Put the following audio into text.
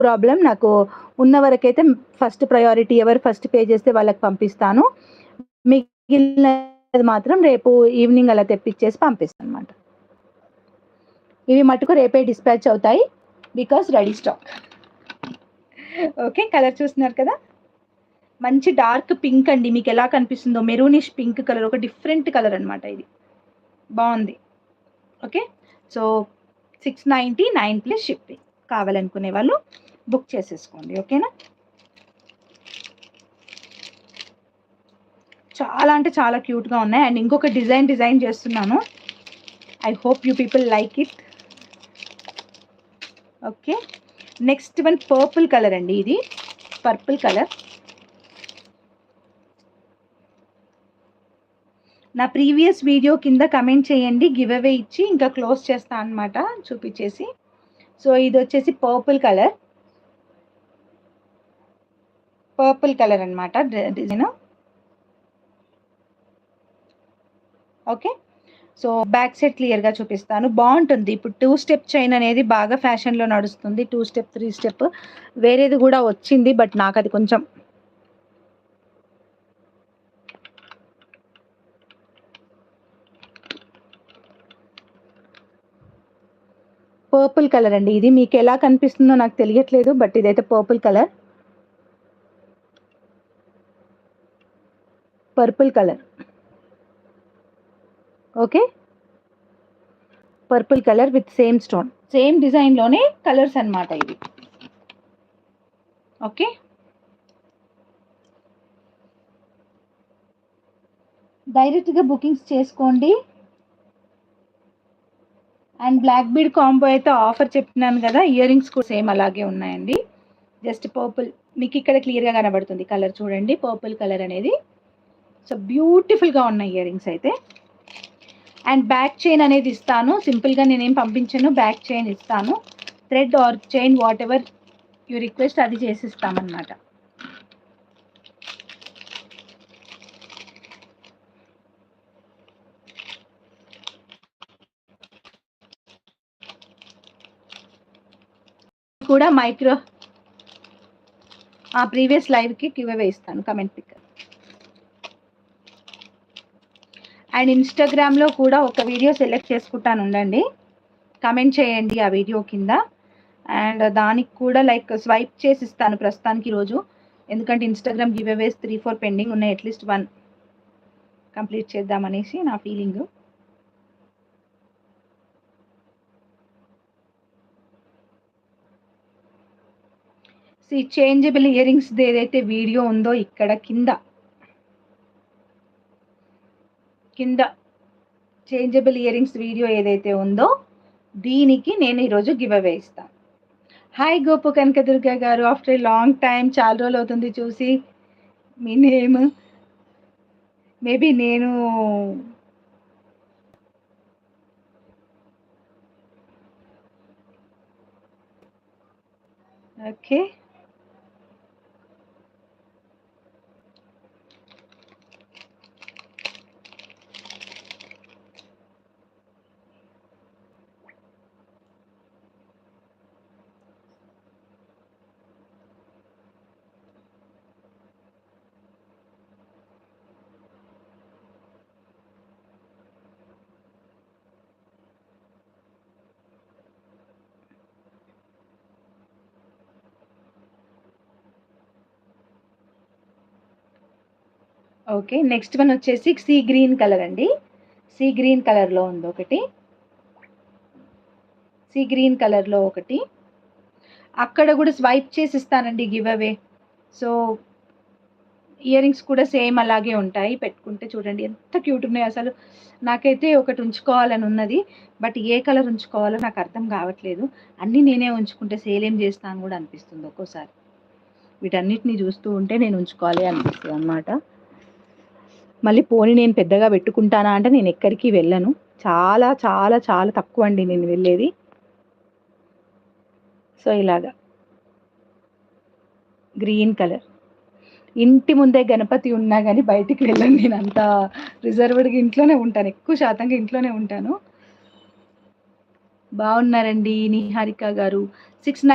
Problem. నాకు ఉన్న వరకైతే ఫస్ట్ ప్రయారిటీ ఎవరు ఫస్ట్ పే చేస్తే వాళ్ళకి పంపిస్తాను. మిగిలినది మాత్రం రేపు ఈవినింగ్ అలా తెప్పిచ్చేసి పంపిస్తానన్నమాట. ఇవి మటుకు రేపే డిస్పాచ్ అవుతాయి. Because ready stock. Okay. Colour చూస్తున్నారు కదా! మంచి డార్క్ పింక్ అండి. మీకెలా కనిపిస్తుందో మెరూనిష్ పింక్ కలర్ ఒక డిఫరెంట్ కలర్ అన్నమాట ఇది. బావుంది. ఓకే. So, 699 plus shipping. కావాలనుకునే వాళ్ళు బుక్ చేసేసుకోండి. ఓకేనా? చాలా అంటే చాలా క్యూట్‌గా ఉన్నాయి. అండ్ ఇంకొక డిజైన్ చేస్తున్నాను. I hope you people like it. Okay. Next one purple colour అండి ఇది. Purple colour. నా ప్రీవియస్ వీడియో కింద కమెంట్ చేయండి. గివ్ అవే ఇచ్చి ఇంకా క్లోజ్ చేస్తా అన్నమాట చూపిచ్చేసి. సో, ఇదొచ్చేసి పర్పుల్ కలర్. పర్పుల్ కలర్ అన్నమాట design. Okay. So, back side క్లియర్‌గా చూపిస్తాను. బావుంటుంది. ఇప్పుడు 2 స్టెప్ చైన్ అనేది బాగా ఫ్యాషన్‌లో నడుస్తుంది. 2 స్టెప్, 3 స్టెప్ వేరేది గూడా వచ్చింది. బట్ నాకది కొంచెం పర్పుల్ కలర్ అండి ఇది. మీకెలా కనిపిస్తుందో నాకు తెలియట్లేదు. బట్ ఇదైతే purple colour. Purple colour. Okay. Purple colour with same stone. Same డిజైన్‌లోనే కలర్స్ అన్నమాట ఇవి. ఓకే. డైరెక్ట్‌గా బుకింగ్స్ చేసుకోండి. అండ్ బ్లాక్ బీడ్ కాంబో అయితే ఆఫర్ చెప్పినాను గదా! ఇయర్ రింగ్స్ కూడా సేమ్ అలాగే ఉన్నాయండి. జస్ట్ పర్పుల్ మీకిక్కడ క్లియర్‌గా కనబడుతుంది కలర్ చూడండి. పర్పుల్ కలర్ అనేది. సో, బ్యూటిఫుల్‌గా ఉన్నాయి ఇయర్ రింగ్స్ అయితే. అండ్ బ్యాక్ చైన్ అనేది ఇస్తాను. సింపుల్‌గా నేనేం పంపించను. బ్యాక్ చైన్ ఇస్తాను. Thread or chain whatever you request అది చేసిస్తామన్నమాట. కూడా మైక్రో ప్రీవియస్ లైవ్‌కి గివ్ అవే ఇస్తాను కమెంట్ పిక్. అండ్ ఇన్‌స్టాగ్రామ్‌లో కూడా ఒక వీడియో సెలెక్ట్ చేసుకుంటాను ఉండండి. కమెంట్ చేయండి ఆ వీడియో కింద. అండ్ దానికి కూడా లైక్ స్వైప్ చేసి ఇస్తాను ప్రస్తుతానికి ఈరోజు. ఎందుకంటే ఇన్‌స్టాగ్రామ్ గివ్ అవేస్ 3, 4 పెండింగ్ ఉన్నాయి. అట్‌లీస్ట్ 1 కంప్లీట్ చేద్దామనేసి నా ఫీలింగు. చేంజబుల్ ఇయర్ రింగ్స్‌ది ఏదైతే వీడియో ఉందో ఇక్కడ కింద చేంజబుల్ ఇయర్ రింగ్స్ వీడియో ఏదైతే ఉందో దీనికి నేను ఈరోజు గివ్ అవే ఇస్తాను. హాయ్ గోపు కనకదుర్గ గారు. ఆఫ్టర్ ఎ లాంగ్ టైమ్ చాలా రోజులవుతుంది చూసి. మీ నేమ్ మేబీ నేను ఓకే. ఓకే. నెక్స్ట్ వన్ వచ్చేసి సీ గ్రీన్ కలర్ అండి. సీ గ్రీన్ కలర్‌లో ఉంది ఒకటి. సీ గ్రీన్ కలర్‌లో ఒకటి. అక్కడ కూడా స్వైప్ చేసి ఇస్తానండి give away. So, ear rings కూడా సేమ్ అలాగే ఉంటాయి. పెట్టుకుంటే చూడండి ఎంత క్యూట్ ఉన్నాయో అసలు. నాకైతే ఒకటి ఉంచుకోవాలని ఉన్నది. బట్ ఏ కలర్ ఉంచుకోవాలో నాకు అర్థం కావట్లేదు. అన్నీ నేనే ఉంచుకుంటే సేల్ ఏం చేస్తా అని కూడా అనిపిస్తుంది ఒక్కోసారి. వీటన్నిటిని చూస్తూ ఉంటే నేను ఉంచుకోవాలి అనిపిస్తుంది అన్నమాట. మళ్ళీ పోనీ నేను పెద్దగా పెట్టుకుంటానా అంటే నేను ఎక్కడికి వెళ్ళను. చాలా చాలా చాలా తక్కువ అండి నేను వెళ్ళేది. సో, ఇలాగా గ్రీన్ కలర్. ఇంటి ముందే గణపతి ఉన్నా గానీ బయటికి వెళ్ళను. నేనంత రిజర్వ్డ్‌గా ఇంట్లోనే ఉంటాను. ఎక్కువ శాతంగా ఇంట్లోనే ఉంటాను. బావున్నారండి నిహారిక గారు. 69